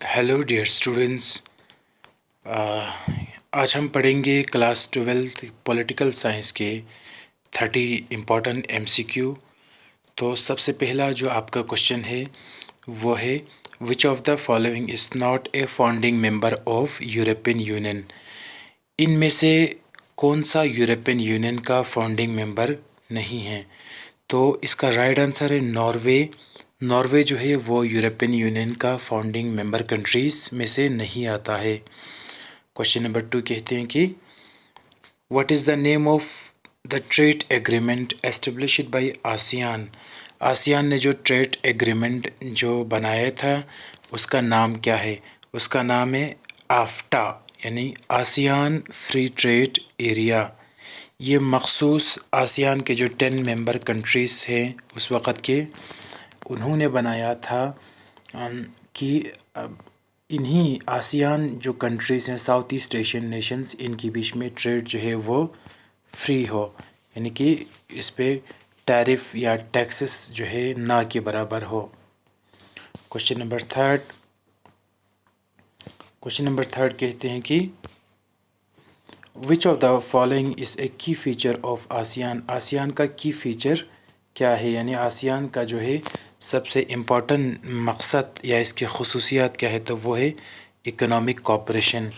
Hello dear students. आज हम पढ़ेंगे क्लास 12th पॉलिटिकल साइंस के 30 इम्पॉर्टेंट एमसीक्यू। तो सबसे पहला जो आपका क्वेश्चन है वो है, विच of the following is not A founding member of European union. इनमें से कौन सा यूरोपियन यूनियन का फाउंडिंग मेंबर नहीं है? तो इसका राइट आंसर है नॉर्वे। नॉर्वे जो है वो यूरोपियन यूनियन का फाउंडिंग मेंबर कंट्रीज़ में से नहीं आता है। क्वेश्चन नंबर 2 कहते हैं कि what is the name of the trade agreement established by ASEAN. ASEAN ने जो ट्रेड एग्रीमेंट जो बनाया था उसका नाम क्या है? उसका नाम है आफ्टा, यानी आसियान फ्री ट्रेड एरिया। ये मखसूस आसियान के जो 10 मेंबर कंट्रीज़ हैं उस वक़्त के, उन्होंने बनाया था कि इन्हीं आसियान जो कंट्रीज़ हैं, साउथ ईस्ट एशियन नेशंस, इनके बीच में ट्रेड जो है वो फ्री हो, यानी कि इस पे टैरिफ या टैक्सेस जो है ना के बराबर हो। क्वेश्चन नंबर थर्ड कहते हैं कि विच of the following is a की फ़ीचर ऑफ आसियान। आसियान का की फ़ीचर क्या है, यानी आसियान का जो है सबसे इम्पॉर्टेंट मकसद या इसकी खसूसियात क्या है? तो वो है इकोनॉमिक कोऑपरेशन,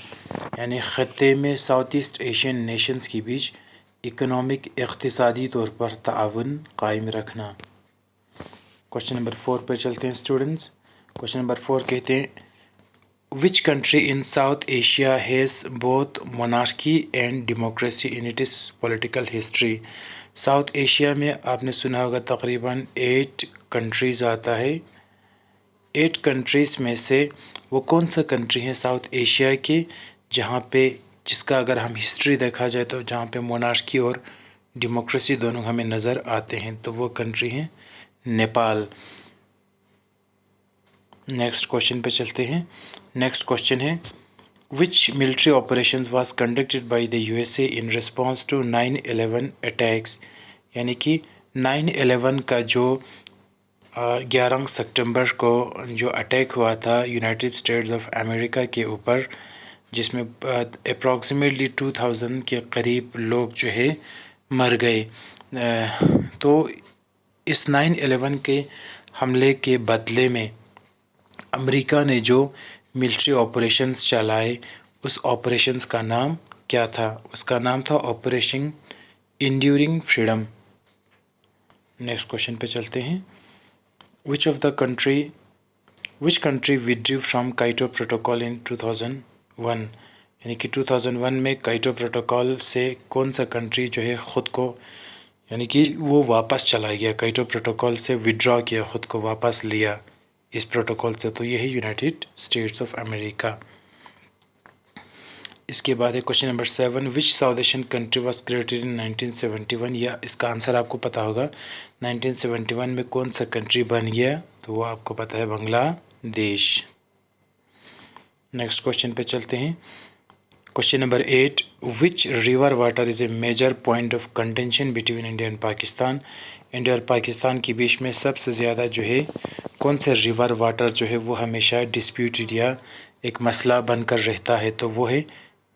यानी ख़त्ते में साउथ ईस्ट एशियन नेशंस के बीच इकोनॉमिक इक़्तिसादी तौर पर ताउन कायम रखना। क्वेश्चन नंबर 4 पर चलते हैं स्टूडेंट्स। क्वेश्चन नंबर 4 कहते हैं, which country in south Asia has both monarchy and democracy in its political history. South Asia में आपने सुना होगा तकरीबन 8 कंट्रीज़ आता है। 8 कंट्रीज़ में से वो कौन सा कंट्री है साउथ एशिया के जहाँ पे, जिसका अगर हम हिस्ट्री देखा जाए तो जहाँ पे मोनार्की और डेमोक्रेसी दोनों हमें नज़र आते हैं, तो वो कंट्री है नेपाल। नेक्स्ट क्वेश्चन पे चलते हैं। नेक्स्ट क्वेश्चन है, which military operations was conducted by the USA in response to 9/11 attacks. यानी कि 9/11 का जो 11 सितंबर को जो अटैक हुआ था यूनाइटेड स्टेट्स ऑफ अमेरिका के ऊपर, जिसमें अप्रॉक्सीमेटली 2000 के करीब लोग जो है मर गए। तो इस 9/11 के हमले के बदले में अमेरिका ने जो मिलिट्री ऑपरेशंस चलाए, उस ऑपरेशंस का नाम क्या था? उसका नाम था operation enduring freedom. Next question पे चलते हैं। Which country withdrew from Kyoto protocol इन 2001। यानी कि 2001 में काइटो प्रोटोकॉल से कौन सा कंट्री जो है ख़ुद को, यानी कि वो वापस चला गया, काइटो प्रोटोकॉल से विड्रॉ किया, ख़ुद को वापस लिया इस प्रोटोकॉल से? तो ये है यूनाइटेड स्टेट्स ऑफ अमेरिका। इसके बाद है question number 7, which south Asian country was created in 1971। या इसका आंसर आपको पता होगा, 1971 में कौन सा कंट्री बन गया? तो वो आपको पता है, बांग्लादेश। नेक्स्ट क्वेश्चन पे चलते हैं। Question number 8, which river water is a major point of contention between India and Pakistan. India और पाकिस्तान के बीच में सबसे ज़्यादा जो है कौन सा रिवर वाटर जो है वो हमेशा डिस्प्यूटेड या एक मसला बनकर रहता है? तो वो है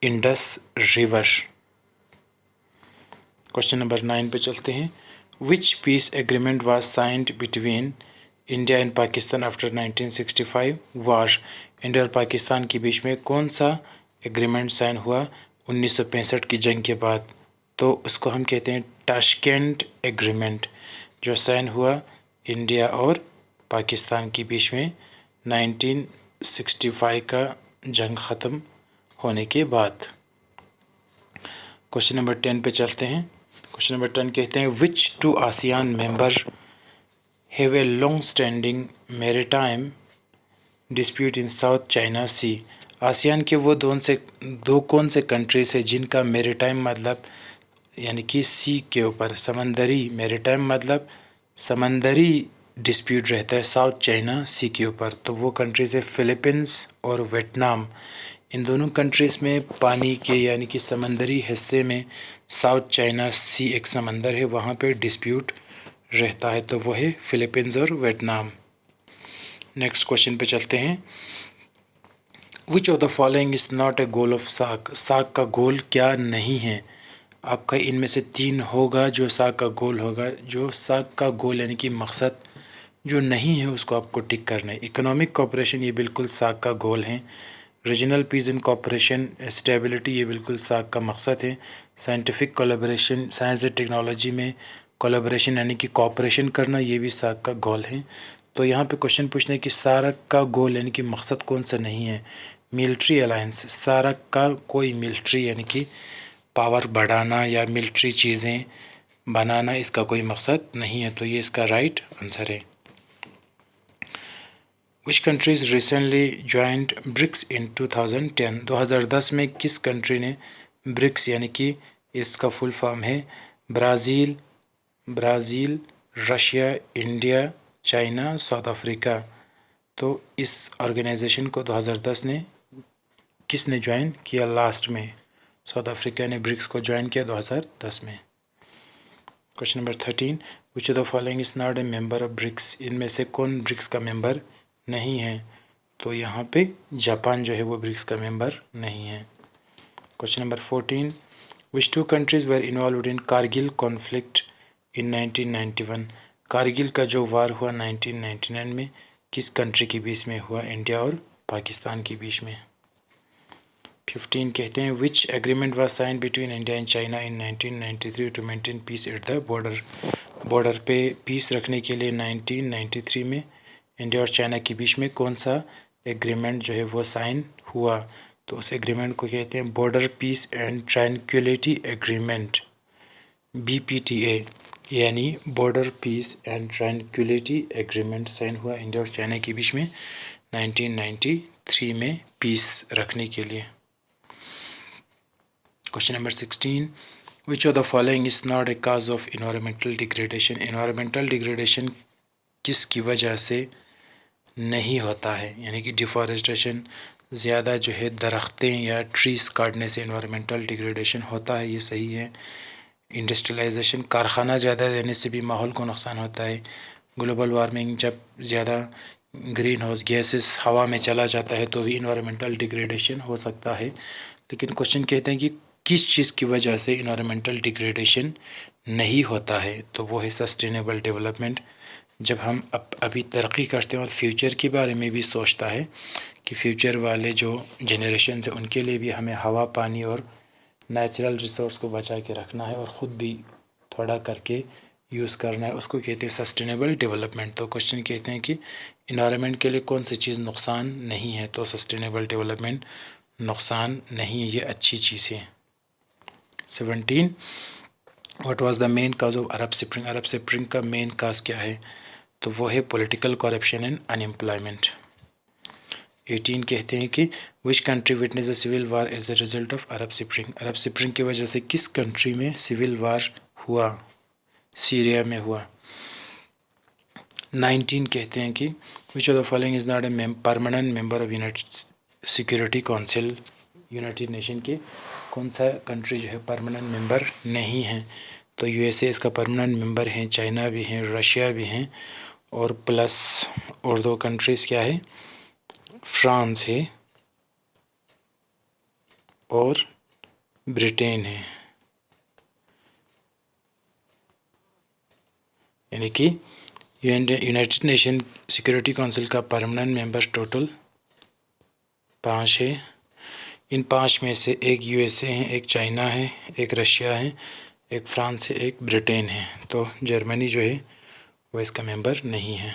इंडस रिवर। क्वेश्चन नंबर 9 पे चलते हैं। Which peace agreement was signed between India and Pakistan after 1965 war. India और पाकिस्तान के बीच में कौन सा एग्रीमेंट साइन हुआ 1965 की जंग के बाद? तो उसको हम कहते हैं ताशकेंट एग्रीमेंट, जो साइन हुआ इंडिया और पाकिस्तान के बीच में 1965 का जंग ख़त्म होने के बाद। क्वेश्चन नंबर 10 पे चलते हैं। क्वेश्चन नंबर 10 कहते हैं, which two ASEAN member have a long standing maritime dispute in South China Sea. ASEAN के वो दो कौन से कंट्रीज है जिनका मैरीटाइम मतलब यानी कि सी के ऊपर समंदरी, मैरीटाइम मतलब समंदरी डिस्प्यूट रहता है साउथ चाइना सी के ऊपर? तो वो कंट्रीज़ है फ़िलीपींस और वियतनाम। इन दोनों कंट्रीज़ में पानी के यानी कि समंदरी हिस्से में साउथ चाइना सी एक समंदर है, वहाँ पे डिस्प्यूट रहता है, तो वो है फ़िलीपींस और वियतनाम। नेक्स्ट क्वेश्चन पे चलते हैं। Which of the following is not A goal of साक, साक का गोल क्या नहीं है। आपका इनमें से 3 होगा जो साक का गोल होगा। जो साक का गोल यानी कि मकसद जो नहीं है उसको आपको टिक करना है। इकोनॉमिक कोऑपरेशन ये बिल्कुल साक का गोल है। Regional piece and cooperation stability ये बिल्कुल साक का मकसद है। Scientific collaboration, science and technology में कोलैबोरेशन यानी कि कोऑपरेशन करना ये भी साक का गोल है। तो यहाँ पे क्वेश्चन पूछना है कि सार्क का गोल यानी कि मकसद कौन सा नहीं है। मिलिट्री अलायंस, सार्क का कोई मिलिट्री यानी कि पावर बढ़ाना या मिलिट्री चीज़ें बनाना इसका कोई मकसद नहीं है। तो ये इसका राइट आंसर है। Which countries recently joint BRICS इन 2010, 2010 में किस कंट्री ने ब्रिक्स यानी कि इसका फुल फॉर्म है Brazil, Russia, India, China, south Africa. तो इस ऑर्गेनाइजेशन को 2010 ने किसने ज्वाइन किया लास्ट में? साउथ अफ्रीका ने ब्रिक्स को ज्वाइन किया 2010 में। Question number 13, which of the following is not a member of BRICS, इनमें से कौन ब्रिक्स का मेंबर नहीं है? तो यहाँ पे जापान जो है वो ब्रिक्स का मेंबर नहीं है। Question number 14, which 2 countries were involve in Kargil conflict in 1991, Kargil का जो वार हुआ 1999 में किस कंट्री के बीच में हुआ? इंडिया और पाकिस्तान के बीच में। 15 कहते हैं which agreement was sign between India and China in 1993 to maintain peace at the border, border पे पीस रखने के लिए 1993 में इंडिया और चाइना के बीच में कौन सा एग्रीमेंट जो है वो साइन हुआ? तो उस एग्रीमेंट को कहते हैं border peace and tranquility agreement, BPTA, यानी border peace and tranquility agreement sign हुआ इंडिया और चाइना के बीच में 1993 में पीस रखने के लिए। Question number 16, which of the following is not a cause of environmental degradation, environmental degradation किसकी वजह से नहीं होता है? यानी कि डिफॉरेस्टेशन, ज़्यादा जो है दरख्तें या ट्रीज़ काटने से इन्वायरमेंटल डिग्रेडेशन होता है, ये सही है। इंडस्ट्रियलाइजेशन, कारखाना ज़्यादा देने से भी माहौल को नुकसान होता है। ग्लोबल वार्मिंग, जब ज़्यादा ग्रीन हाउस गैसेस हवा में चला जाता है तो भी इन्वायरमेंटल डिग्रेडेशन हो सकता है। लेकिन क्वेश्चन कहते हैं कि किस चीज़ की वजह से इन्वायरमेंटल डिग्रेडेशन नहीं होता है? तो वो है सस्टेनेबल डेवलपमेंट। जब हम अभी तरक्की करते हैं और फ्यूचर के बारे में भी सोचता है कि फ्यूचर वाले जो जनरेशन है उनके लिए भी हमें हवा, पानी और नेचुरल रिसोर्स को बचा के रखना है और ख़ुद भी थोड़ा करके यूज़ करना है, उसको कहते हैं सस्टेनेबल डेवलपमेंट। तो क्वेश्चन कहते हैं कि इन्वायरमेंट के लिए कौन सी चीज़ नुकसान नहीं है? तो सस्टेनेबल डेवलपमेंट नुकसान नहीं है, ये अच्छी चीज़ है। 17, what was the main cause of Arab spring, Arab spring का मेन काज क्या है? तो वो है पॉलिटिकल करप्शन एंड अनएम्प्लॉयमेंट। 18 कहते हैं कि which country witness a civil war as a result of Arab spring, Arab spring की वजह से किस कंट्री में सिविल वार हुआ? सीरिया में हुआ। 19 कहते हैं कि विच of the following is not a permanent member of United security council, United nation के कौन सा कंट्री जो है परमानेंट मेंबर नहीं है? तो USA इसका परमानेंट मेंबर हैं, चाइना भी हैं, रशिया भी हैं और प्लस और 2 कंट्रीज़ क्या है? फ्रांस है और ब्रिटेन है। यानी कि यूनाइटेड नेशन सिक्योरिटी काउंसिल का परमानेंट मेंबर टोटल 5 है। इन 5 में से एक USA है, एक चाइना है, एक रशिया है, एक फ्रांस है, एक ब्रिटेन है। तो जर्मनी जो है वो इसका मेंबर नहीं है।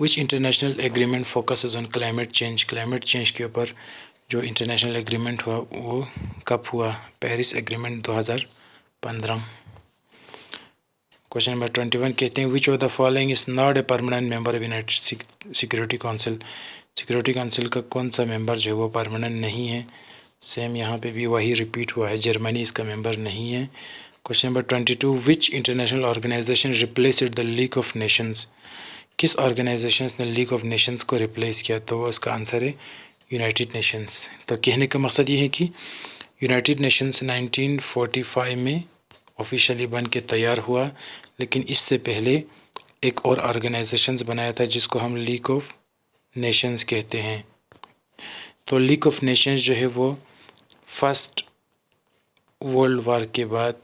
विच international agreement focuses on climate change, climate change के ऊपर जो इंटरनेशनल एग्रीमेंट हुआ वो कब हुआ? Paris agreement 2015। क्वेश्चन नंबर 21 कहते हैं which of the following is not a permanent member of United security council, security council का कौन सा मेंबर जो है वो परमानेंट नहीं है? सेम यहाँ पे भी वही रिपीट हुआ है, जर्मनी इसका मेंबर नहीं है। Question number 22, which international organization replaced the league of nations, किस ऑर्गेनाइजेशन ने लीग ऑफ नेशंस को रिप्लेस किया? तो उसका आंसर है यूनाइटेड नेशंस। तो कहने का मकसद ये है कि यूनाइटेड नेशंस 1945 में ऑफिशियली बन के तैयार हुआ, लेकिन इससे पहले एक और ऑर्गेनाइजेशंस बनाया था जिसको हम लीग ऑफ नेशंस कहते हैं। तो लीग ऑफ नेशंस जो है वो फर्स्ट वर्ल्ड वार के बाद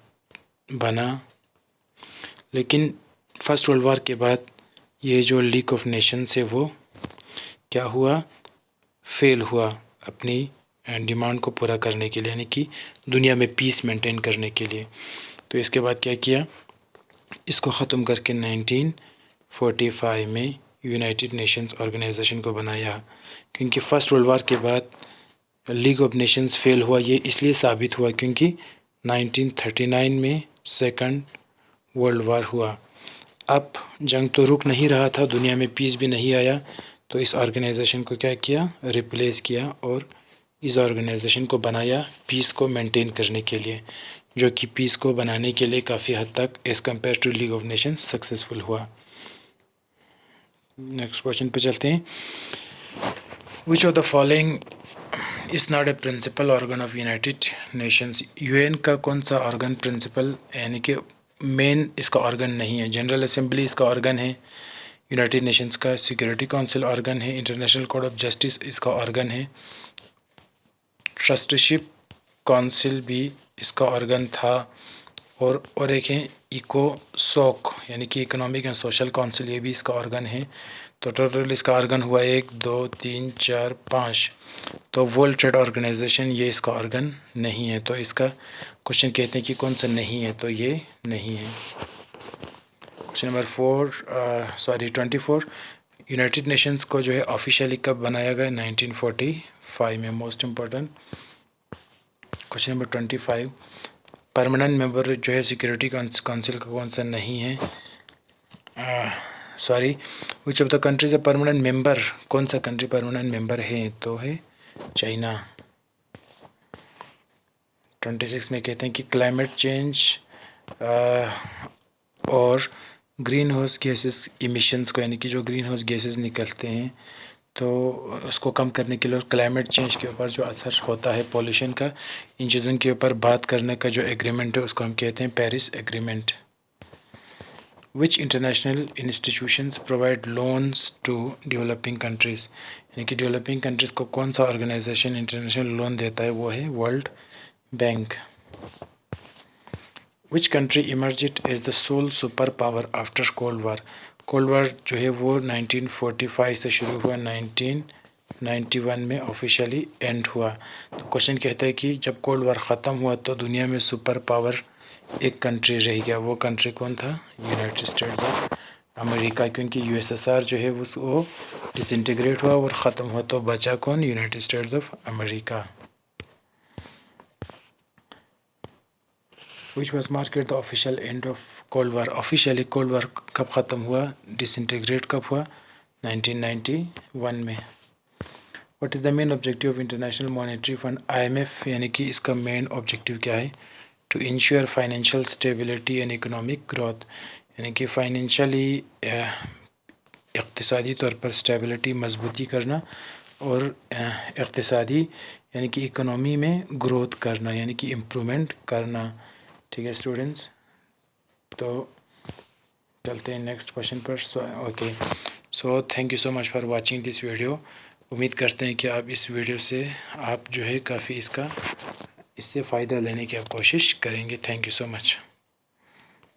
बना, लेकिन फर्स्ट वर्ल्ड वार के बाद ये जो लीग ऑफ नेशंस है वो क्या हुआ, फेल हुआ अपनी डिमांड को पूरा करने के लिए, यानी कि दुनिया में पीस मेंटेन करने के लिए। तो इसके बाद क्या किया, इसको ख़त्म करके 1945 में यूनाइटेड नेशंस ऑर्गेनाइजेशन को बनाया। क्योंकि फ़र्स्ट वर्ल्ड वार के बाद लीग ऑफ नेशंस फेल हुआ, ये इसलिए साबित हुआ क्योंकि 1939 में सेकंड वर्ल्ड वार हुआ। अब जंग तो रुक नहीं रहा था, दुनिया में पीस भी नहीं आया, तो इस ऑर्गेनाइजेशन को क्या किया, रिप्लेस किया और इस ऑर्गेनाइजेशन को बनाया पीस को मेंटेन करने के लिए, जो कि पीस को बनाने के लिए काफ़ी हद तक as compare to league of nations successful हुआ। नेक्स्ट क्वेश्चन पे चलते हैं। Which of the following is not a principal organ of united nations. UN का कौन सा ऑर्गन प्रिंसिपल यानी कि मेन इसका ऑर्गन नहीं है। जनरल असेंबली इसका ऑर्गन है, यूनाइटेड नेशंस का सिक्योरिटी काउंसिल ऑर्गन है, इंटरनेशनल कोड ऑफ जस्टिस इसका ऑर्गन है, ट्रस्टीशिप काउंसिल भी इसका ऑर्गन था, और एक है इकोसोक यानी कि इकोनॉमिक एंड सोशल काउंसिल, ये भी इसका ऑर्गन है। तो टोटल इसका ऑर्गन हुआ 1 2 3 4 5। तो वर्ल्ड ट्रेड ऑर्गेनाइजेशन ये इसका ऑर्गन नहीं है। तो इसका क्वेश्चन कहते हैं कि कौन सा नहीं है, तो ये नहीं है। क्वेश्चन नंबर 24, यूनाइटेड नेशंस को जो है ऑफिशियली कब बनाया गया, 1945 में। Most important question number 25, permanent member जो है सिक्योरिटी काउंसिल का कौन सा नहीं है, विच of the countries a permanent member, कौन सा कंट्री परमानेंट मेंबर है, तो है चाइना। 26 में कहते हैं कि क्लाइमेट चेंज और ग्रीन हाउस गैसेस इमिशंस को, यानी कि जो ग्रीन हाउस गैसेस निकलते हैं तो उसको कम करने के लिए, और क्लाइमेट चेंज के ऊपर जो असर होता है पॉल्यूशन का, इन चीज़ों के ऊपर बात करने का जो एग्रीमेंट है उसको हम कहते हैं Paris agreement. Which international institutions provide loans to developing countries, यानी कि डेवलपिंग कंट्रीज़ को कौन सा ऑर्गेनाइजेशन इंटरनेशनल लोन देता है, वो है world bank. Which country emerged as the sole super power after cold war, cold war जो है वो 1945 से शुरू हुआ, 1991 में ऑफिशियली एंड हुआ। तो क्वेश्चन कहता है कि जब कोल्ड वार ख़त्म हुआ तो दुनिया में सुपर पावर एक कंट्री रह गया, वो कंट्री कौन था, यूनाइटेड स्टेट्स ऑफ अमेरिका। क्योंकि यूएसएसआर जो है वो डिसइंटीग्रेट हुआ और ख़त्म हुआ, तो बचा कौन, united states of America. Which was market the official end of cold war, officially cold war कब ख़त्म हुआ, डिसइंटीग्रेट कब हुआ, 1991 में। What is the main objective of international monetary fund, IMF, यानी कि इसका मेन ऑब्जेक्टिव क्या है, to ensure financial stability and economic growth, यानी कि फाइनेंशियली इक़्तिसादी तौर पर स्टेबिलिटी मजबूती करना, और इक़्तिसादी यानी कि इकोनॉमी में ग्रोथ करना, यानी कि इम्प्रूवमेंट करना। ठीक है स्टूडेंट्स, तो चलते हैं नेक्स्ट क्वेश्चन पर। Okay, so thank you so much for watching this video. उम्मीद करते हैं कि आप इस वीडियो से आप जो है काफ़ी इससे फ़ायदा लेने की आप कोशिश करेंगे। Thank you so much.